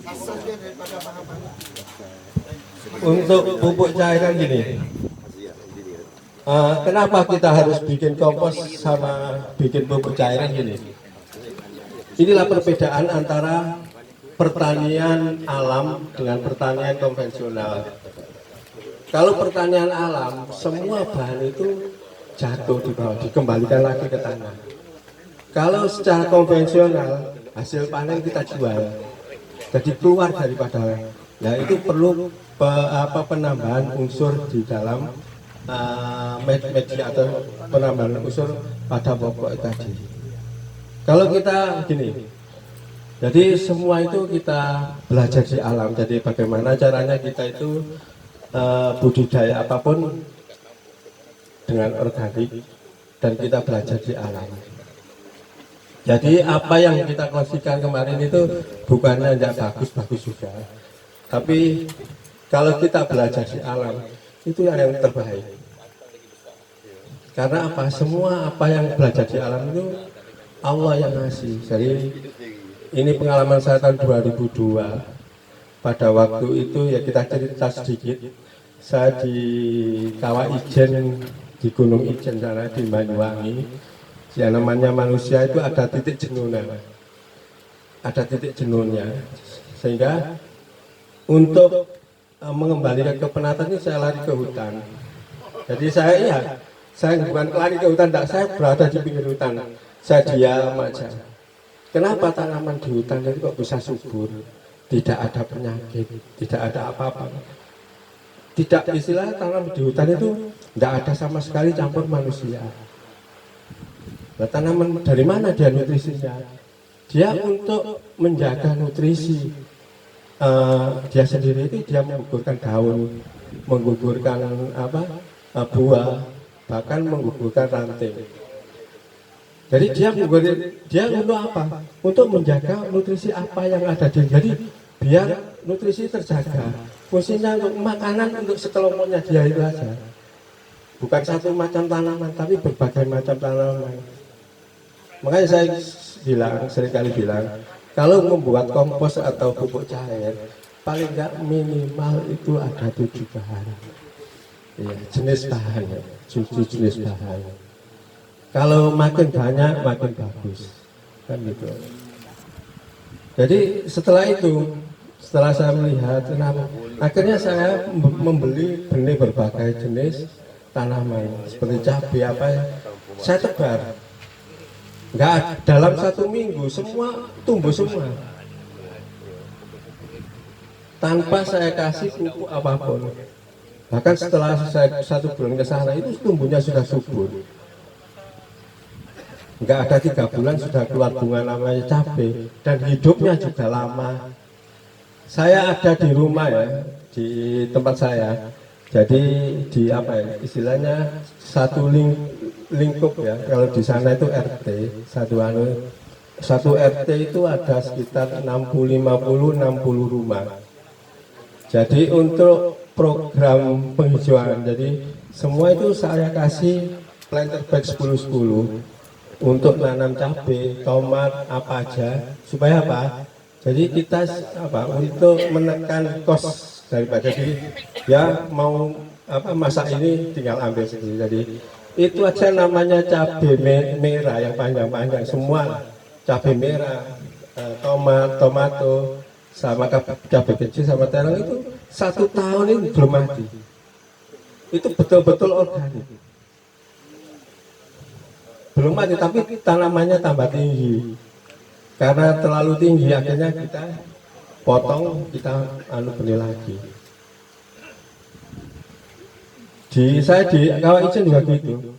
asalnya daripada bahan-bahan. Untuk pupuk cairan gini, kenapa kita harus bikin kompos sama bikin pupuk cairan gini? Inilah perbedaan antara pertanian alam dengan pertanian konvensional. Kalau pertanian alam, semua bahan itu jatuh di bawah, dikembalikan lagi ke tanah. Kalau secara konvensional, hasil panen kita jual, jadi keluar daripada, ya itu perlu penambahan unsur di dalam media atau penambahan unsur pada pokok tadi. Kalau kita gini, jadi semua itu kita belajar di alam. Jadi bagaimana caranya kita itu budidaya apapun dengan organik dan kita belajar di alam. Jadi apa yang kita konsumsikan kemarin itu bukannya tidak bagus-bagus juga, tapi kalau kita belajar di alam itu yang terbaik. Karena apa? Semua apa yang belajar di alam itu Allah yang ngasih. Jadi ini pengalaman saya tahun 2002. Pada waktu itu ya kita cerita sedikit. Saya di Kawah Ijen, di Gunung Ijen sana di Banyuwangi. Yang namanya manusia itu ada titik jenuhnya, ada titik jenuhnya. Sehingga untuk mengembalikan kepenatan ini saya lari ke hutan. Jadi saya bukan lari ke hutan, saya berada di pinggir hutan. Saya diam aja. Kenapa tanaman di hutan itu kok bisa subur? Tidak ada penyakit, tidak ada apa-apa. Tidak, istilah tanaman di hutan itu tidak ada sama sekali campur manusia. Nah, tanaman dari mana dia nutrisinya? Dia untuk menjaga nutrisi dia sendiri itu dia menggugurkan daun, menggugurkan buah, bahkan menggugurkan ranting. Jadi dia untuk apa? Untuk menjaga nutrisi apa yang ada di. Jadi biar nutrisi terjaga. Fungsinya untuk makanan untuk sekelompoknya dia itu saja. Bukan satu macam tanaman, tapi berbagai macam tanaman. Makanya saya seringkali bilang, kalau membuat kompos atau pupuk cair, paling nggak minimal itu ada 7 bahan. Ya, jenis bahan, 7 jenis bahan. Kalau makin banyak, makin bagus. Kan gitu. Jadi setelah itu, setelah saya melihat, akhirnya saya membeli benih berbagai jenis tanaman, seperti cabai apa ya, saya tebar. Enggak, dalam 1 minggu semua tumbuh semua. Tanpa saya kasih pupuk apapun. Bahkan setelah saya 1 bulan ke sana itu tumbuhnya sudah subur. Enggak ada 3 bulan sudah keluar bunga namanya cabai dan hidupnya juga lama. Saya ada di rumah ya, di tempat saya. Jadi di apa ya, istilahnya satu lingkup ya. Kalau di sana itu RT, satu RT itu ada sekitar 60 rumah. Jadi untuk program penghijauan, jadi semua itu saya kasih planter bag 10-10 untuk nanam cabai, tomat, apa aja, supaya apa? Jadi kita untuk menekan kos daripada dia mau masak ini tinggal ambil sendiri. Jadi itu aja namanya cabai merah yang panjang-panjang semua, cabai merah, tomato, sama cabai kecil sama terong itu 1 tahun ini belum mati. Itu betul-betul organik. Belum mati, tapi tanamannya tambah tinggi. Karena terlalu tinggi akhirnya kita potong, kita benih lagi. Saya di Kawah Ijen juga gitu.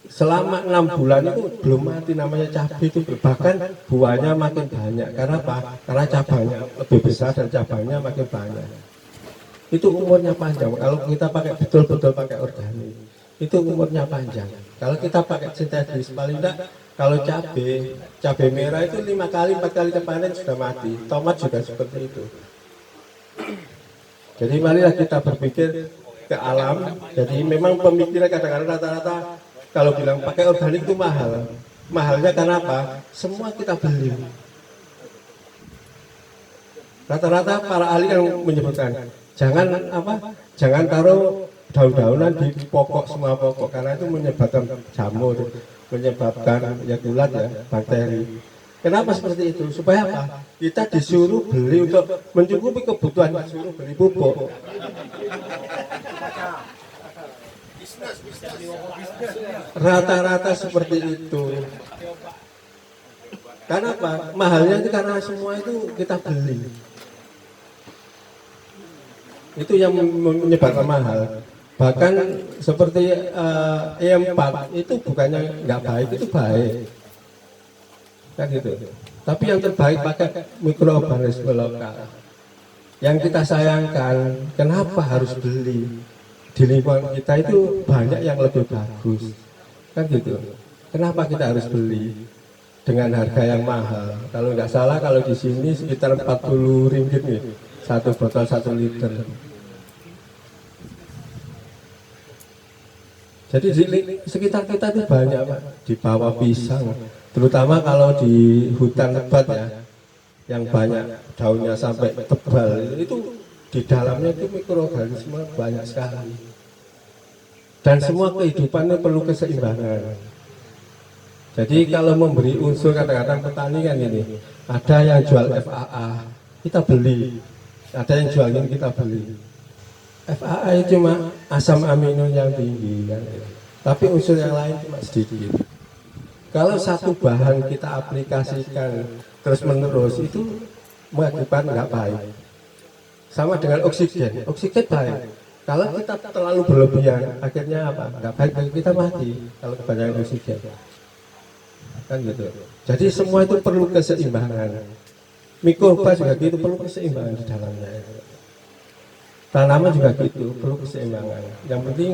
Selama 6 bulan itu belum mati, namanya cabai itu, bahkan buahnya makin banyak. Karena apa? Karena cabangnya lebih besar dan cabangnya makin banyak. Itu umurnya panjang. Kalau kita pakai betul-betul pakai organik, itu umurnya panjang. Kalau kita pakai sintetis, paling enggak kalau cabai merah itu 5 kali 4 kali panen sudah mati. Tomat juga seperti itu. Jadi marilah kita berpikir ke alam. Jadi memang pemikiran kadang-kadang rata-rata kalau bilang pakai organik itu mahal. Mahalnya karena apa? Semua kita beli. Rata-rata para ahli yang menyebutkan jangan jangan taruh daun-daunan di pokok, semua pokok, karena itu menyebabkan jamur, menyebabkan ya kulat ya, bakteri. Kenapa seperti itu? Supaya apa? Kita disuruh beli untuk mencukupi kebutuhan, disuruh beli pupuk. Rata-rata seperti itu. Karena apa? Mahalnya itu karena semua itu kita beli. Itu yang menyebabkan mahal. Bahkan seperti E4 itu bukannya nggak baik, itu baik. Kan gitu. Tapi yang terbaik pakai mikroorganisme lokal. Yang kita sayangkan, kenapa harus beli? Di lingkungan kita itu banyak yang lebih bagus. Kan gitu. Kenapa kita harus beli dengan harga yang mahal? Kalau nggak salah, kalau di sini sekitar 40 ringgit nih, satu botol 1 liter. Jadi di sekitar kita itu banyak Pak, di bawah pisang, terutama kalau di hutan lebat ya, yang banyak daunnya sampai tebal, itu di dalamnya itu mikroorganisme banyak sekali. Dan semua kehidupannya perlu keseimbangan. Jadi kalau memberi unsur, kadang-kadang petani kan ini, ada yang jual FAA, kita beli, ada yang jual ini kita beli. FAA itu cuma asam amino yang tinggi kan, tapi unsur yang lain cuma sedikit. Kalau satu bahan kita aplikasikan terus menerus itu mengakibatkan nggak baik. Sama dengan oksigen, oksigen baik. Kalau kita terlalu berlebihan, akhirnya apa? Nggak baik bagi kita, mati kalau kebanyakan oksigen. Kan gitu. Jadi semua itu perlu keseimbangan. Mikroba juga gitu, perlu keseimbangan di dalamnya. Tanaman juga gitu, perlu keseimbangan. Yang penting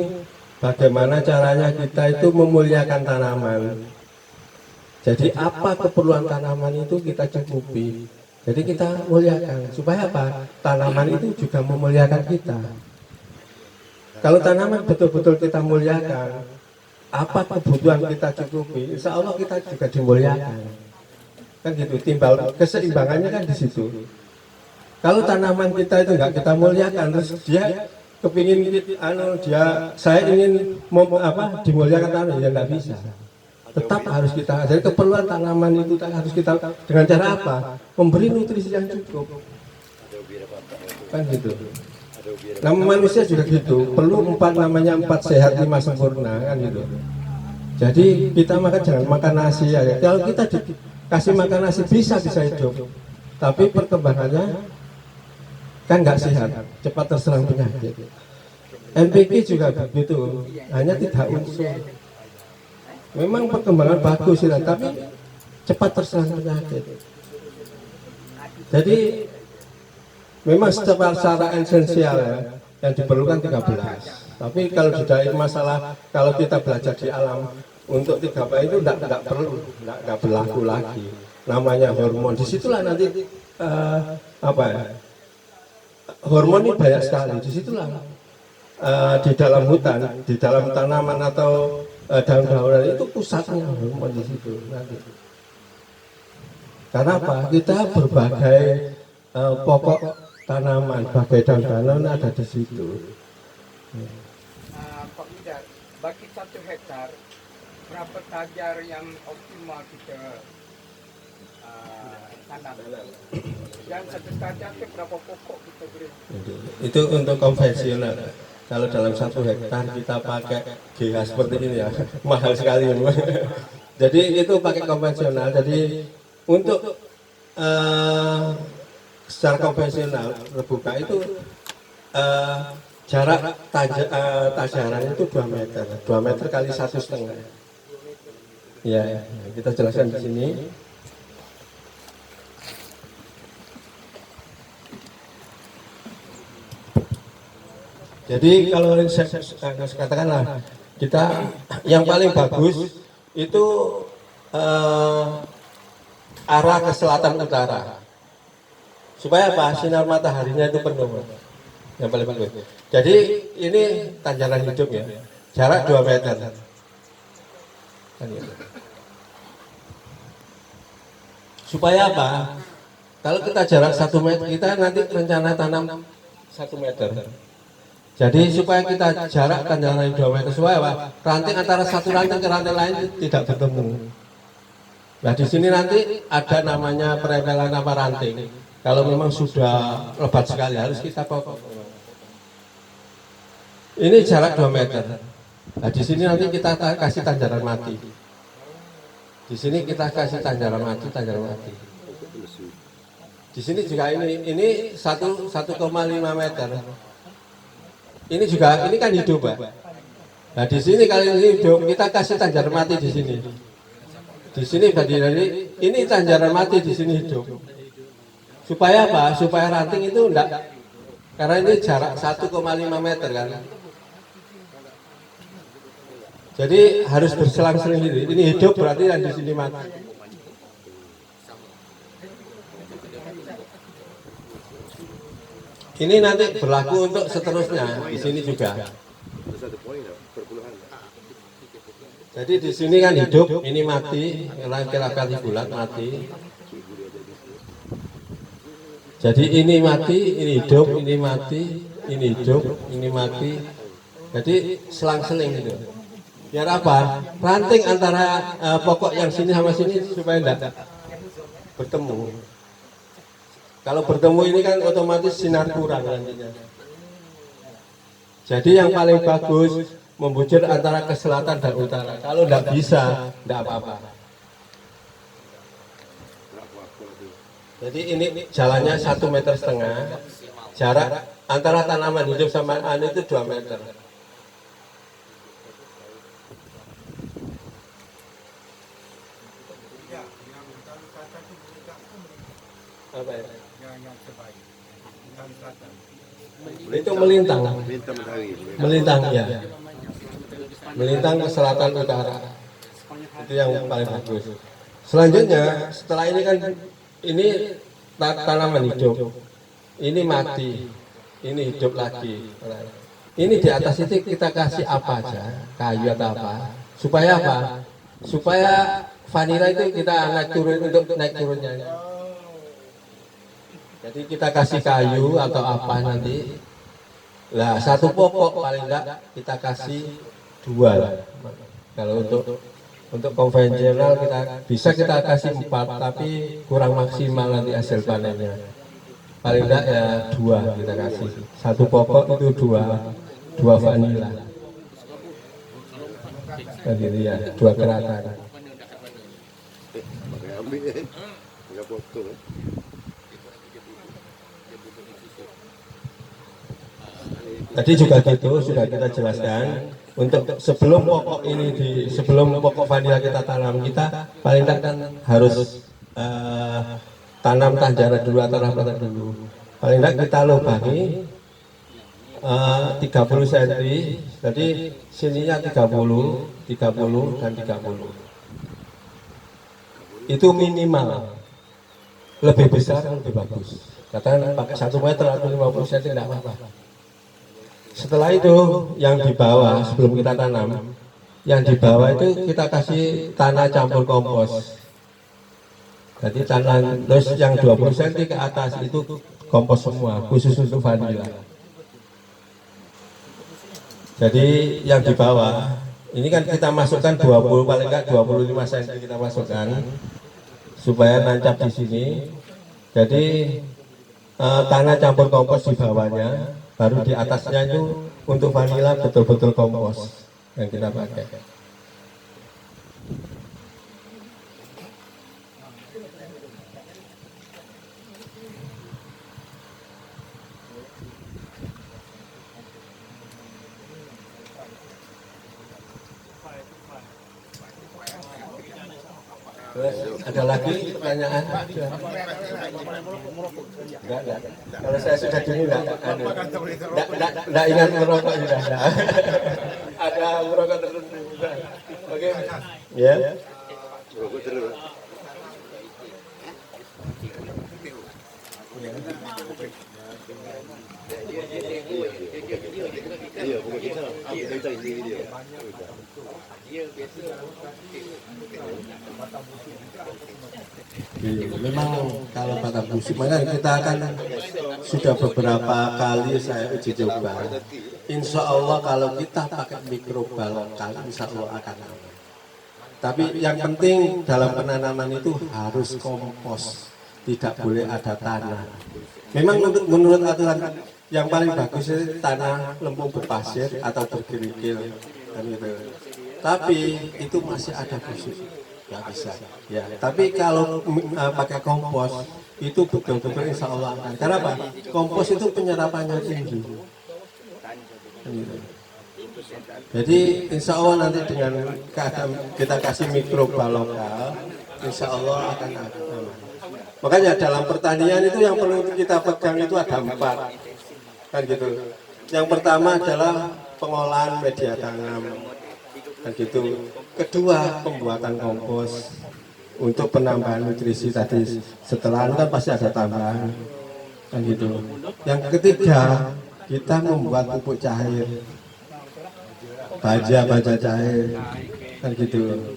bagaimana caranya kita itu memuliakan tanaman. Jadi apa keperluan tanaman itu kita cukupi. Jadi kita muliakan. Supaya apa? Tanaman itu juga memuliakan kita. Kalau tanaman betul-betul kita muliakan, apa kebutuhan kita cukupi, insya Allah kita juga dimuliakan. Kan gitu, timbal keseimbangannya kan di situ. Kalau tanaman kita itu nggak kita muliakan, terus dia kepingin saya ingin dimuliakan tanaman, ya nggak bisa. Tetap harus kita, jadi keperluan tanaman itu harus kita dengan cara apa? Memberi nutrisi yang cukup. Kan gitu. Nah manusia juga gitu, perlu namanya 4 sehat 5 sempurna kan gitu. Jadi kita makan jangan makan nasi ya. Kalau kita dikasih makan nasi bisa hidup, tapi perkembangannya kan nggak sehat, cepat terserang penyakit. NPK juga begitu, hanya 3 unsur. Memang perkembangan bagus ya, tapi cepat terserang penyakit. Jadi memang secara esensial ya, yang diperlukan 13. Tapi kalau di masalah, kalau kita belajar di alam, untuk 13 itu tidak perlu, tidak berlaku lagi. Namanya hormon, disitulah nanti hormon ini banyak sekali. Disitulah di dalam hutan, di dalam tanaman atau daun-daunan itu pusatnya hormon di situ nanti. Karena apa? Kita berbagai pokok tanaman, bagai daun-daunan ada di situ. Pak Widar, bagi 1 hektar berapa tajar yang optimal kita tanam? Dan 1 tajar itu berapa pokok kita beri? Itu untuk konvensional. Kalau dalam 1 hektar kita pakai GH seperti ini ya, mahal sekali. Jadi itu pakai konvensional. Jadi untuk secara konvensional terbuka itu jarak tajaran itu 2 meter, 2 meter kali 1,5. Ya, kita jelaskan di sini. Jadi kalau saya katakanlah kita yang paling bagus itu arah ke selatan utara. Supaya apa? Sinar mataharinya itu penuh. Yang paling bagus. Jadi ini tanjakan hidup ya. Jarak 2 meter. Supaya apa? Kalau kita jarak 1 meter, kita nanti rencana tanam 1 meter. Jadi supaya kita jarak tanjakan 2 meter, supaya apa? Ranting antara satu ranting ke ranting lain tidak bertemu. Nah di sini nanti ada namanya perepelan apa ranting. Kalau memang sudah lebat sekali harus kita potong. Ini jarak 2 meter. Nah di sini nanti kita kasih tanjakan mati. Di sini kita kasih tanjakan mati, tanjakan mati. Di sini juga ini 1,5 meter. Ini juga ini kan hidup, Pak. Nah di sini kali ini hidup kita kasih tanjakan mati di sini. Di sini dari ini tanjakan mati di sini hidup. Supaya apa? Supaya ranting itu enggak, karena ini jarak 1,5 meter kan. Jadi harus berselang-seling ini. Ini hidup berarti yang di sini mati. Ini nanti berlaku untuk seterusnya di sini juga. Jadi di sini kan hidup, ini mati, kira-kira bulat mati. Jadi ini mati, ini hidup, ini mati, ini hidup, ini mati. Jadi selang-seling gitu. Biar apa? Ranting antara pokok yang sini sama sini supaya enggak bertemu. Kalau bertemu ini kan otomatis sinar kurang nantinya. Jadi yang paling bagus membujur antara ke selatan dan utara. Kalau enggak bisa, enggak apa-apa. Jadi ini jalannya 1,5 meter. Jarak antara tanaman hidup sama itu 2 meter. Apa ya? Yang sebaik. Dan selatan. Itu melintang ya, melintang ke selatan utara. Itu yang paling bagus. Selanjutnya setelah ini kan ini tanaman hidup, ini mati, ini hidup lagi. Ini di atas itu kita kasih apa aja, kayu atau apa, supaya apa? Supaya vanila itu kita naik turun untuk naik turunnya. Jadi kita kasih kayu atau apa nanti. Lah satu pokok paling enggak kita kasih 2 lah. Kalau untuk konvensional kita kasih 4, tapi kurang maksimal nanti hasil panennya. Paling enggak ya 2 kita kasih. Satu pokok itu 2 vanila. Begitu ya, 2 keratan. Tadi juga gitu sudah kita jelaskan untuk sebelum pokok ini sebelum pokok vanila kita tanam, kita paling tidak kan harus tanam tanjakan dulu atau rapatan dulu. Paling tidak kita lubangi 30 cm. Jadi sininya 30 dan 30. Itu minimal. Lebih besar lebih bagus. Katakan pakai 1 meter atau 50 cm tidak apa-apa. Setelah itu yang di bawah sebelum kita tanam, yang di bawah itu kita kasih tanah campur kompos. Jadi tanah terus yang 20 cm ke atas itu kompos semua, khusus untuk vanila. Jadi yang di bawah ini kan kita masukkan 20 paling enggak 25 cm kita masukkan supaya nancap di sini. Jadi tanah campur kompos di bawahnya. Baru di atasnya itu untuk vanila betul-betul kompos yang kita pakai. Terus ada lagi pertanyaan? Enggak. Kalau saya sudah dulu enggak ingat merokok sudah ada. Ada merokok tertentu juga. Oke. Ya. Memang kalau batang busuk, makanya kita akan sudah beberapa kali saya uji coba. Insya Allah kalau kita pakai mikroba lokal, insya Allah akan aman. Tapi yang penting dalam penanaman itu harus kompos, tidak boleh ada tanah. Memang menurut aturan yang paling bagus itu tanah lempung berpasir atau berkerikil, kan gitu. Tapi itu masih ada busuk, nggak bisa. Ya, tapi kalau pakai kompos itu betul-betul insya Allah akan. Karena apa? Kompos itu penyerapannya tinggi. Gitu. Jadi insya Allah nanti dengan kita kasih mikroba lokal, insya Allah akan aman. Makanya dalam pertanian itu yang perlu kita pegang itu ada 4, kan gitu. Yang pertama adalah pengolahan media tanam, kan gitu. Kedua, pembuatan kompos untuk penambahan nutrisi tadi. Setelah itu kan pasti ada tambahan, kan gitu. Yang ketiga, kita membuat pupuk cair, baja cair, kan gitu.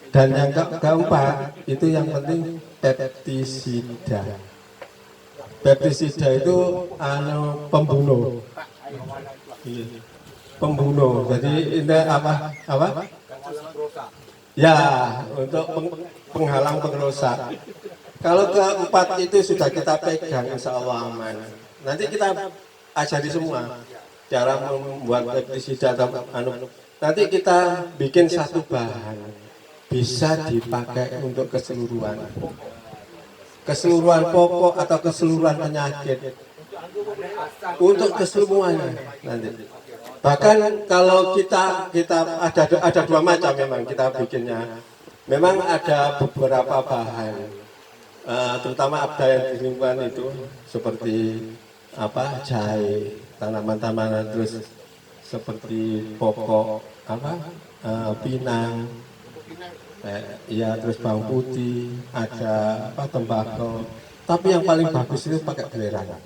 Dan yang keempat itu yang penting pestisida. Pestisida itu pembunuh. Pembunuh. Jadi ini apa? Ya, untuk penghalang pengrusak. Kalau keempat itu sudah kita pegang, insya Allah aman. Nanti kita ajari semua cara membuat pestisida atau nanti kita bikin satu bahan bisa dipakai untuk keseluruhan pokok atau keseluruhan penyakit, untuk keseluruhannya nanti. Bahkan kalau kita ada 2 macam memang kita bikinnya. Memang ada beberapa bahan, terutama ada yang di lingkungan itu seperti jahe, tanaman-tanaman, terus seperti pokok pinang, ya terus bawang putih, ada tembakau. Tapi yang paling bagus itu pakai belerang.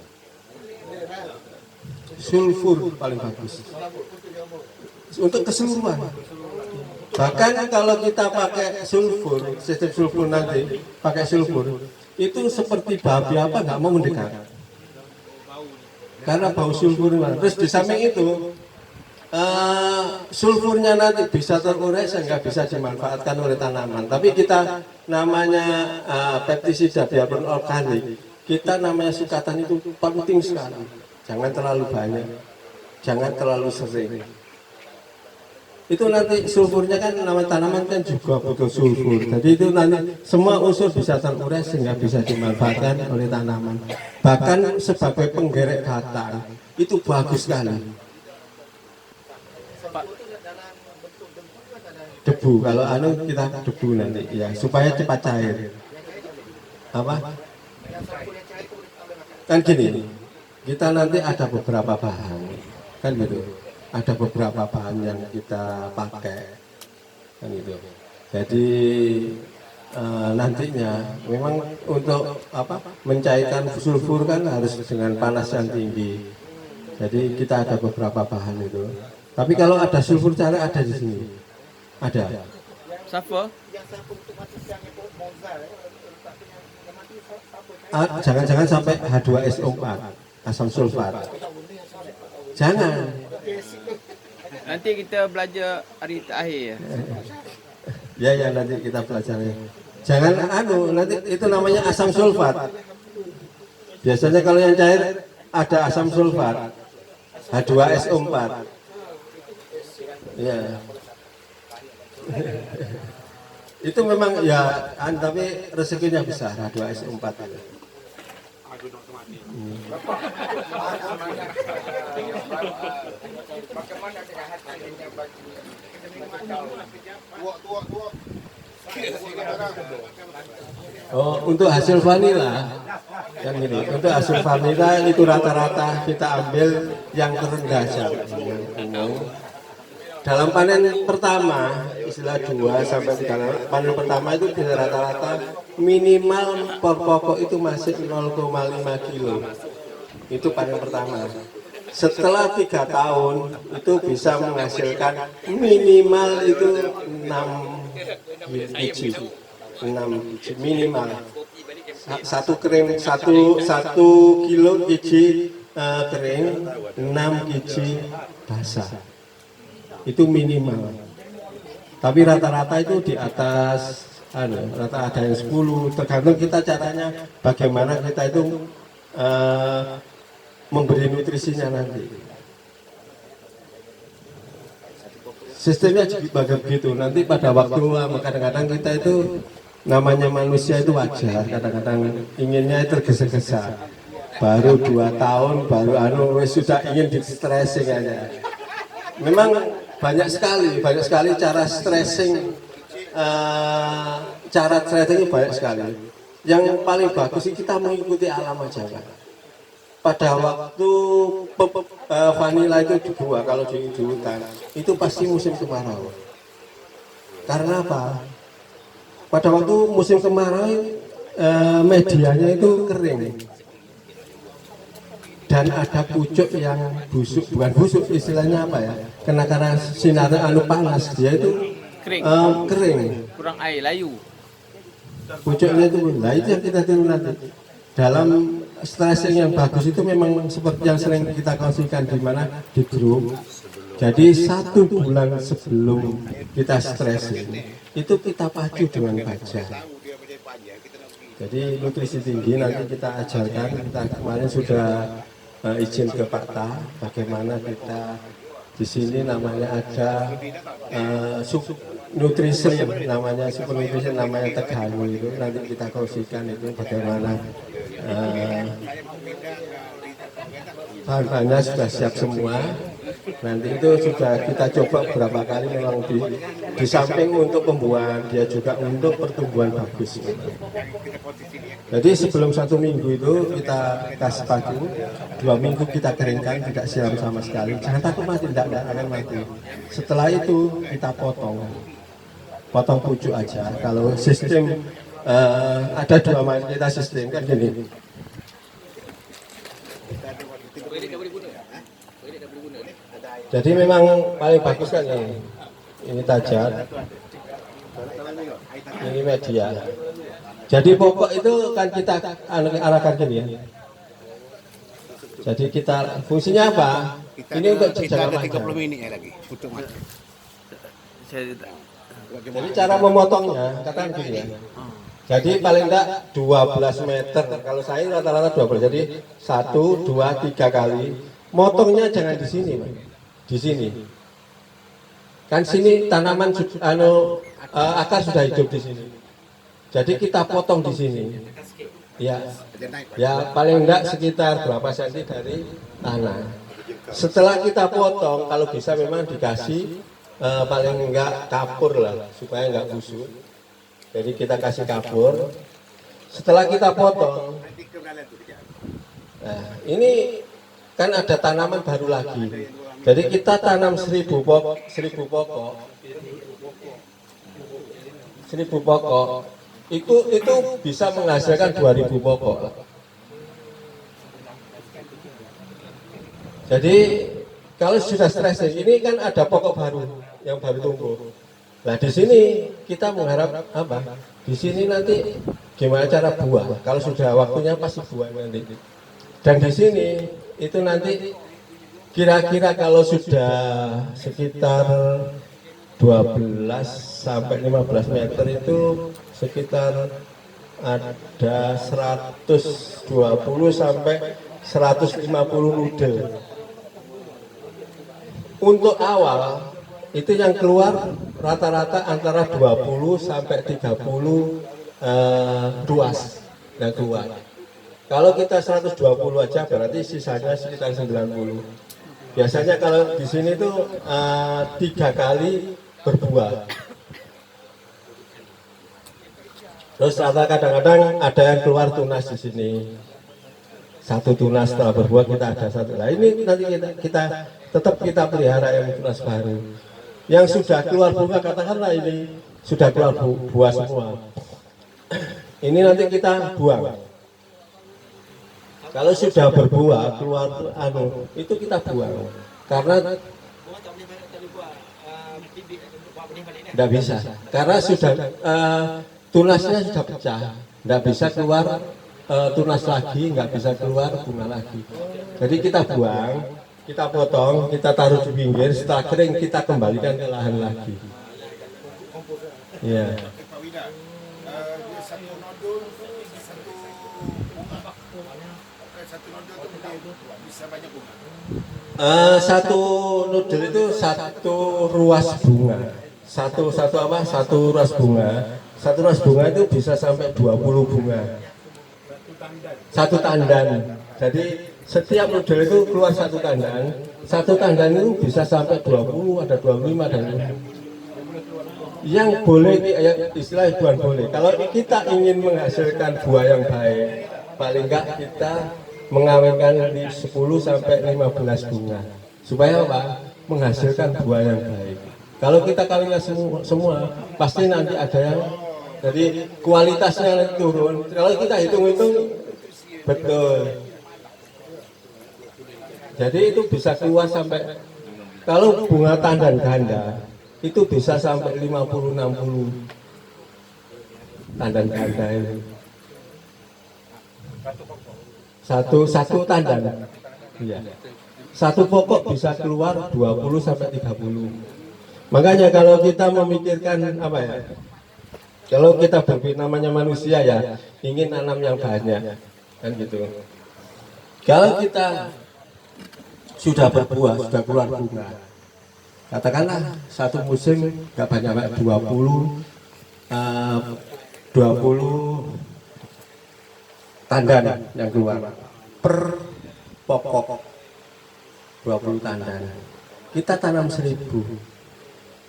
Sulfur paling bagus untuk keseluruhan. Bahkan kalau kita pakai sulfur, sistem sulfur nanti pakai sulfur, itu seperti babi nggak mau mendekat karena bau sulfur. Terus di samping itu sulfurnya nanti bisa terurai sehingga bisa dimanfaatkan oleh tanaman. Tapi kita namanya pestisida biarpun organik, kita namanya sukatan itu penting sekali. Jangan terlalu banyak, jangan terlalu sering. Itu nanti sulfurnya kan nama tanaman kan juga butuh sulfur. Jadi itu nanti semua unsur bisa terurai sehingga bisa dimanfaatkan oleh tanaman. Bahkan sebagai penggerek batang itu bagus sekali. Debu, kalau kita debu nanti ya supaya cepat cair. Kan gini. Kita nanti ada beberapa bahan, kan gitu. Ada beberapa bahan yang kita pakai, kan gitu. Jadi nantinya memang untuk mencairkan sulfur kan harus dengan panas yang tinggi. Jadi kita ada beberapa bahan itu. Tapi kalau ada sulfur cair ada di sini, ada. Siapa? Jangan sampai H2SO4. Asam sulfat. Jangan. Nanti kita belajar hari terakhir. Ya nanti kita belajar. Jangan nanti itu namanya asam sulfat. Biasanya kalau yang cair ada asam sulfat. H2SO4. Ya. Itu memang ya tapi rezekinya besar H2SO4 itu. Bagaimana dengan hasilnya bagi untuk hasil vanila kan gini, untuk hasil vanila itu rata-rata kita ambil yang terendah saja. Dalam panen pertama, istilah 2 sampai 3 panen pertama itu bisa rata-rata minimal per pokok itu masih 0,5 kilo. Itu paling pertama. Setelah 3 tahun itu bisa menghasilkan minimal itu 6 biji, 6 biji minimal. Satu kering, satu kilo biji kering, 6 biji basah. Itu minimal. Tapi rata-rata itu di atas, rata ada yang 10. Tergantung kita caranya bagaimana kita itu memberi nutrisinya nanti. Sistemnya juga begitu. Nanti pada waktu kadang-kadang kita itu namanya manusia itu wajar. Kadang-kadang inginnya tergesa-gesa. Baru 2 tahun, baru sudah ingin di stressing aja. Memang banyak sekali cara stressing. Cara stressing banyak sekali. Yang paling bagus sih kita mengikuti alam aja, Pak. Pada waktu vanila itu dibuah kalau di hutan itu pasti musim kemarau. Karena apa? Pada waktu musim kemarau medianya itu kering dan ada pucuk yang busuk, bukan busuk istilahnya apa ya? Karena sinarnya panas dia itu kering. Kurang air, layu. Pucuknya itu, nah itu yang kita tiru nanti. Dalam stressing yang bagus itu memang seperti yang sering kita kongsikan di mana di grup. Jadi 1 bulan sebelum kita stressing itu kita pacu dengan baja. Jadi nutrisi tinggi nanti kita ajarkan. Kita kemarin sudah izin ke Pak Ta bagaimana kita di sini namanya ada nutrisi namanya super nutrisi namanya Tegalu itu nanti kita kongsikan itu bagaimana bahan-bahannya sudah siap semua. Nanti itu sudah kita coba beberapa kali memang di samping untuk pembuahan dia juga untuk pertumbuhan bagus. Jadi sebelum 1 minggu itu kita kasih paku, 2 minggu kita keringkan tidak siram sama sekali. Jangan takut mati, tidak akan mati. Setelah itu kita potong pucuk aja. Kalau sistem ada 2 macam kita sistem kan gini. Jadi memang paling bagus kan ini tajam, ini media. Jadi pokok itu kan kita arahkan gini ya. Jadi kita fungsinya apa? Ini untuk jangka panjang. Jadi cara memotongnya katakan gini ya. Jadi paling enggak 12 meter. Kalau saya rata-rata 12. Jadi 1, 2, 3 kali. Motongnya jangan di sini, Pak. Di sini. Kan sini tanaman akar sudah hidup di sini. Jadi kita potong di sini. Ya paling enggak sekitar berapa senti dari tanah. Setelah kita potong, kalau bisa memang dikasih paling enggak kapur lah supaya enggak busuk. Jadi kita kasih kapur. Setelah kita potong, nah ini kan ada tanaman baru lagi. Jadi kita tanam 1000 pokok, 1000 pokok itu bisa menghasilkan 2000 pokok. Jadi kalau sudah stressing ini kan ada pokok baru yang baru tumbuh. Nah di sini kita mengharap apa? Di sini nanti gimana cara buah? Kalau sudah waktunya pasti buah nanti. Dan di sini itu nanti kira-kira kalau sudah sekitar 12 sampai 15 meter itu sekitar ada 120 sampai 150 nudel. Untuk awal itu yang keluar rata-rata antara 20 sampai 30 tuas yang keluar. Kalau kita 120 aja berarti sisanya sekitar 90. Biasanya kalau di sini tuh 3 kali berbuah. Terus kadang-kadang ada yang keluar tunas di sini. 1 tunas setelah berbuah kita ada 1. Nah ini nanti kita tetap kita pelihara yang tunas baru. Yang sudah keluar bunga katakanlah ini sudah keluar buah semua. ini nanti kita buang. Kalau sudah berbuah keluar itu kita buang karena tidak bisa, karena sudah tunasnya sudah pecah, tidak bisa keluar tunas lagi, nggak bisa keluar bunga lagi. Jadi kita buang, kita potong, kita taruh di pinggir, setelah kering kita kembalikan ke lahan lagi. Ya. Pak Wida, dia satu nodul, satu nodul itu bisa banyak bunga. Satu nodul itu satu ruas bunga. Satu ruas bunga. Satu ruas bunga itu bisa sampai 20 bunga. Satu tandan. Jadi setiap nodul itu keluar satu tandan. Satu tandan itu bisa sampai 20, ada 25 dan yang boleh istilah buah boleh. Kalau kita ingin menghasilkan buah yang baik, paling enggak kita mengawinkan di 10 sampai 15 bunga. Supaya apa? Menghasilkan buah yang baik. Kalau kita kawinkan semua, pasti nanti ada yang jadi kualitasnya turun. Kalau kita hitung-hitung betul. Jadi itu bisa keluar sampai, kalau bunga tandan ganda itu bisa sampai 50-60 tandan ganda itu. Satu tandan. Iya. Satu pokok bisa keluar 20 sampai 30. Makanya kalau kita memikirkan apa ya? Kalau kita berpikir namanya manusia ya, ingin nanam yang banyak. Kan gitu. Kalau kita sudah berbuah, sudah keluar bunga, katakanlah satu musim nggak banyak, 20 tandan yang keluar per pokok, 20 tandan. Kita tanam 1000,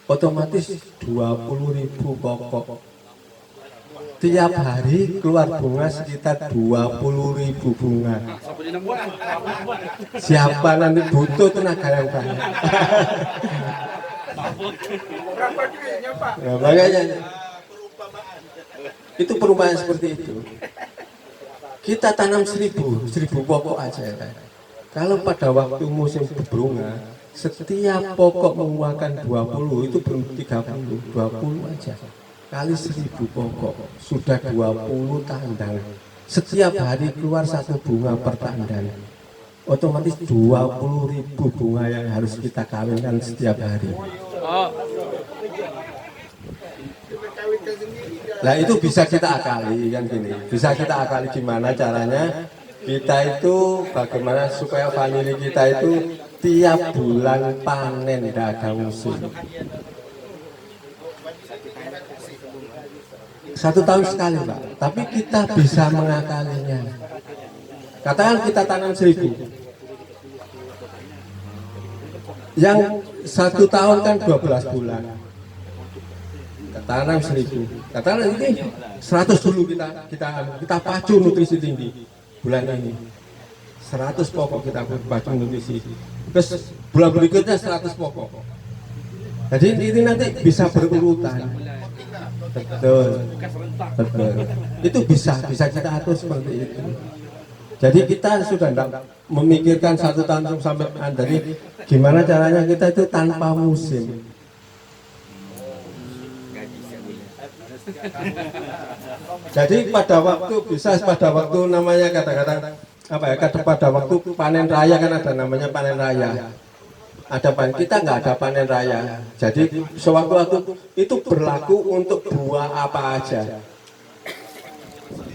otomatis 20.000 pokok. Tiap hari keluar bunga sekitar 20.000 bunga. Siapa nanti butuh tenaga yang banyak? Berapa duitnya Pak? Nah, makanya itu perumpamaan seperti itu. Kita tanam 1000 pokok aja kan. Kalau pada waktu musim berbunga, setiap pokok mengeluarkan 20, itu belum 30, 20 aja. Kali 1000 pokok, sudah 20 tandan. Setiap hari keluar satu bunga per tandan. Otomatis 20.000 bunga yang harus kita kawinkan setiap hari. Oh, Nah itu bisa kita akali kan gini. Bisa kita akali gimana caranya? Kita itu bagaimana supaya vanili kita itu tiap bulan panen, tidak ada musim. 1 tahun sekali Pak, tapi kita bisa mengakalinya. Katakan kita tanam 1000, yang 1 tahun kan 12 bulan. Tanam 1000, katakan ini 100 dulu kita pacu nutrisi tinggi bulan ini. 100 pokok kita pacu nutrisi, terus bulan berikutnya 100 pokok. Jadi ini nanti bisa berurutan. Betul. Itu bisa kita atur seperti itu. Jadi kita sudah tidak memikirkan 1 tahun sampai dari gimana caranya kita itu tanpa musim. Jadi pada waktu namanya kata-kata apa ya? Pada waktu panen raya kan ada namanya panen raya. Ada panen, kita nggak ada panen raya. Jadi sewaktu-waktu itu berlaku untuk buah apa aja.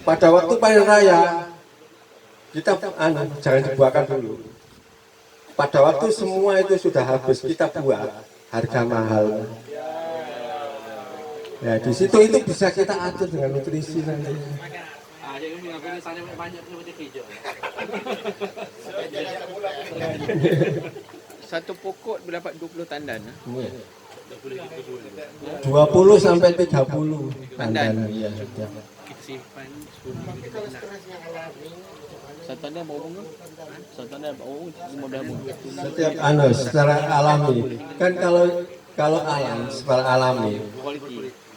Pada waktu panen raya kita jangan dibuahkan dulu. Pada waktu semua itu sudah habis kita buah, harga mahal. Ya di situ itu bisa kita atur dengan nutrisi nanti. satu pokok berdapat 20 tandan. 20 sampai 30 tandan. Iya. Satu tandan berapa bunga? Satu tandan berapa bunga? Setiap secara alami kan kalau alam secara alami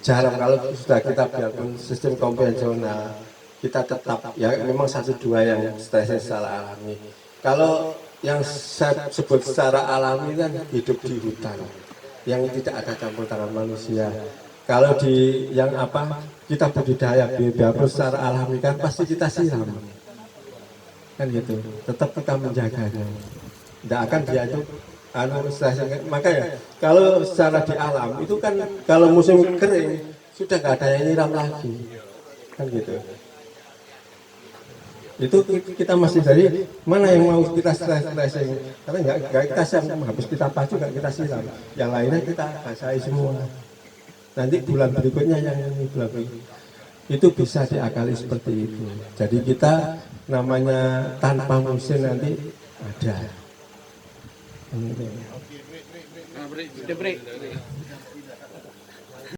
jarang kalau sudah kita biarpun sistem konvensional kita tetap ya memang satu dua yang stresnya secara alami. Kalau yang saya sebut secara alami kan hidup di hutan yang tidak ada campur tangan manusia. Kalau di yang apa kita budidaya biarpun secara alami kan pasti kita siram kan gitu. Tetap kita menjaganya. Tidak akan dia itu makanya kalau secara di alam itu kan kalau musim kering sudah nggak ada yang nyiram lagi kan gitu. Itu kita masih dari mana yang mau kita stressing karena nggak kita siram, habis kita pacu nggak kita siram, yang lainnya kita basahi semua. Nanti bulan berikutnya yang ini bulan berikutnya itu bisa diakali seperti itu. Jadi kita namanya tanpa musim nanti ada. Break.